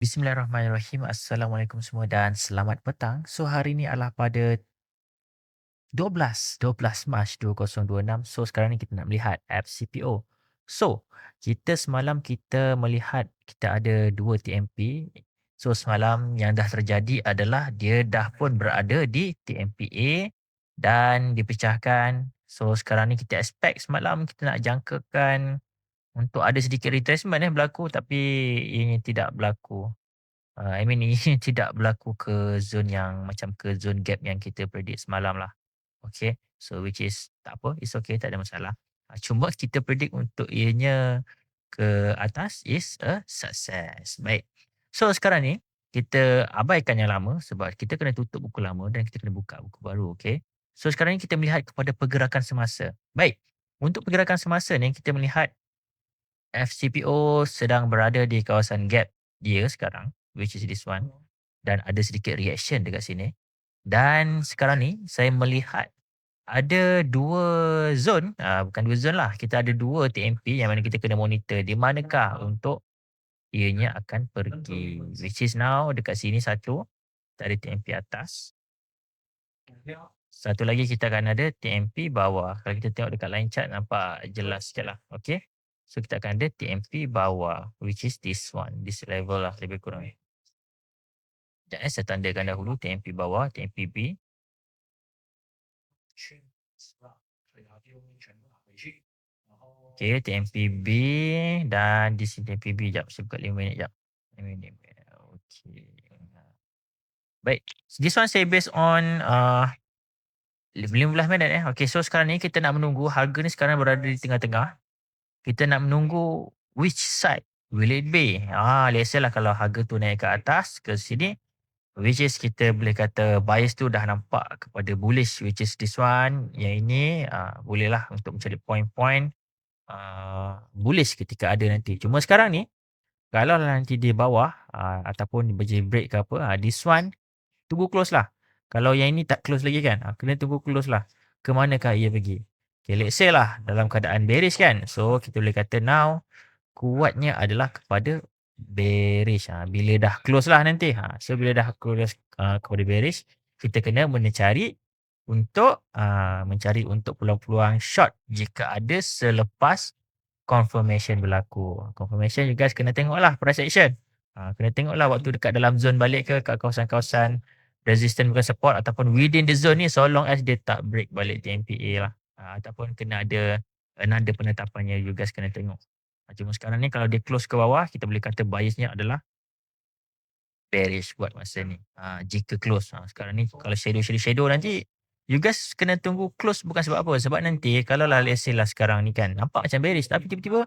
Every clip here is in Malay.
Bismillahirrahmanirrahim. Assalamualaikum semua dan selamat petang. So hari ni adalah pada 12 Mac 2026. So sekarang ni kita nak melihat app CPO. So kita semalam kita melihat kita ada 2 TMP. So semalam yang dah terjadi adalah dia dah pun berada di TMP A dan dipecahkan. So sekarang ni kita expect semalam kita nak jangkakan untuk ada sedikit retracement berlaku, tapi ianya tidak berlaku. I mean ini tidak berlaku ke zone yang macam ke zone gap yang kita predict semalam lah. Okay. So which is tak apa. It's okay. Tak ada masalah. Cuma kita predict untuk ianya ke atas is a success. Baik. So sekarang ni kita abaikan yang lama sebab kita kena tutup buku lama dan kita kena buka buku baru. Okay. So sekarang ni kita melihat kepada pergerakan semasa. Baik. Untuk pergerakan semasa ni kita melihat FCPO sedang berada di kawasan gap dia sekarang, which is this one, dan ada sedikit reaction dekat sini. Dan sekarang ni saya melihat ada 2 zone, bukan 2 zone lah, kita ada 2 TMP yang mana kita kena monitor di manakah untuk ianya akan pergi. Which is now dekat sini satu, kita ada TMP atas. Satu lagi kita akan ada TMP bawah. Kalau kita tengok dekat line chart nampak jelas sikit lah. Okay. So kita akan ada TMP bawah, which is this one. This level lah lebih kurang. Sekejap saya tandakan dahulu TMP bawah, TMP B. Okay, TMP B dan di sini TMP B. Sekejap, saya buka 5 minit sekejap. 5 minit. Okay. Baik, this one saya based on 15 minit Okay, so sekarang ni kita nak menunggu harga ni sekarang berada di tengah-tengah. Kita nak menunggu which side will it be. Let's say lah kalau harga tu naik ke atas ke sini, which is kita boleh kata bias tu dah nampak kepada bullish, which is this one. Yang ini bolehlah untuk mencari point-point bullish ketika ada nanti. Cuma sekarang ni kalau nanti di bawah ataupun berjaya break ke apa, this one tunggu close lah. Kalau yang ini tak close lagi kan, kena tunggu close lah. Ke manakah ia pergi? Okay, let's say lah dalam keadaan bearish kan. So kita boleh kata now kuatnya adalah kepada bearish. Bila dah close lah nanti. So bila dah close kepada bearish, kita kena mencari untuk peluang-peluang short jika ada selepas confirmation berlaku. Confirmation you guys kena tengoklah price action. Kena tengoklah waktu dekat dalam zone balik ke kat kawasan-kawasan resistance bukan support ataupun within the zone ni, so long as dia tak break balik TMPA lah. Ataupun kena ada another penetapannya, you guys kena tengok. Cuma sekarang ni kalau dia close ke bawah, kita boleh kata biasnya adalah bearish buat masa ni. Jika close. Sekarang ni kalau shadow nanti, you guys kena tunggu close bukan sebab apa. Sebab nanti kalau lah let's say lah sekarang ni kan nampak macam bearish tapi tiba-tiba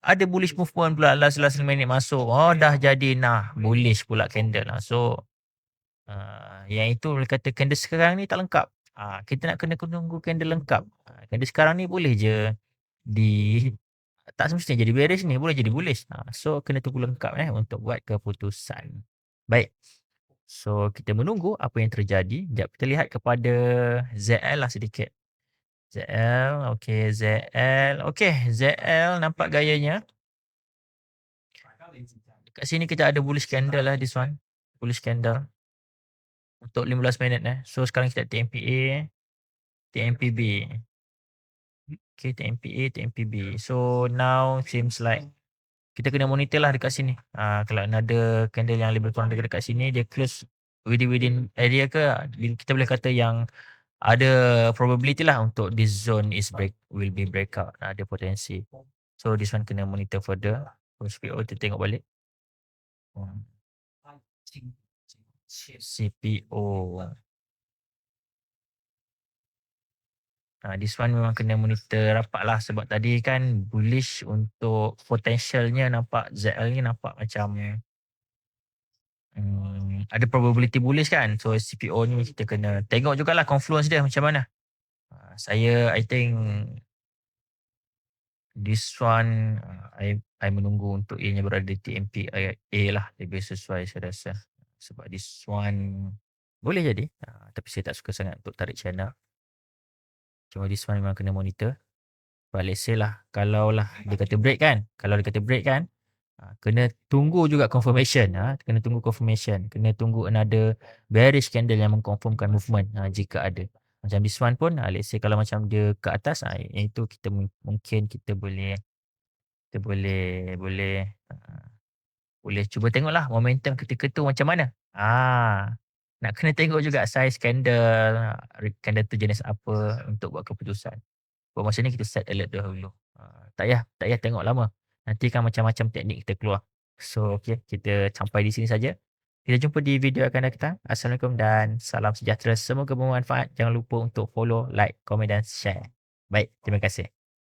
ada bullish movement pula last minit masuk. Dah jadi bullish pula candle lah. So yang itu boleh kata candle sekarang ni tak lengkap. Kita nak kena tunggu candle lengkap. Candle sekarang ni boleh je tak semestinya jadi bearish ni, boleh jadi bullish. So kena tunggu lengkap untuk buat keputusan. Baik. So kita menunggu apa yang terjadi. Sekejap kita lihat kepada ZL lah sedikit. ZL, okay, ZL. Okay, ZL nampak gayanya. Kat sini kita ada bullish candle lah, this one. Bullish candle. Untuk 15 minit So sekarang kita TMPA, TMPB. Okay, TMPA, TMPB. So now seems like kita kena monitor lah dekat sini. Kalau ada candle yang lebih kurang dekat sini, dia close within area ke, kita boleh kata yang ada probability lah untuk this zone will be breakout. Ada potensi. So this one kena monitor further. CPO kita tengok balik. CPO. This one memang kena monitor rapat lah sebab tadi kan bullish untuk potentialnya nampak ZL ni nampak macam ada probability bullish kan. So CPO ni kita kena tengok jugalah confluence dia macam mana. I think this one I menunggu untuk ianya berada di TMP A lah, lebih sesuai saya rasa. Sebab this one boleh jadi tapi saya tak suka sangat untuk tarik channel. Cuma this one memang kena monitor. Let's say lah kalau lah dia kata break kan, Kena tunggu juga confirmation, kena tunggu confirmation, kena tunggu another bearish candle yang mengkonfirmkan movement, jika ada. Macam this one pun, let's say kalau macam dia ke atas, yang itu kita mungkin kita boleh boleh cuba tengoklah momentum ketika tu macam mana. Nak kena tengok juga size candle, candle tu jenis apa untuk buat keputusan. Buat masa ni kita set alert dahulu. Tak payah tengok lama. Nanti kan macam-macam teknik kita keluar. So, okay, kita sampai di sini saja. Kita jumpa di video akan datang. Assalamualaikum dan salam sejahtera. Semoga bermanfaat. Jangan lupa untuk follow, like, komen dan share. Baik, terima kasih.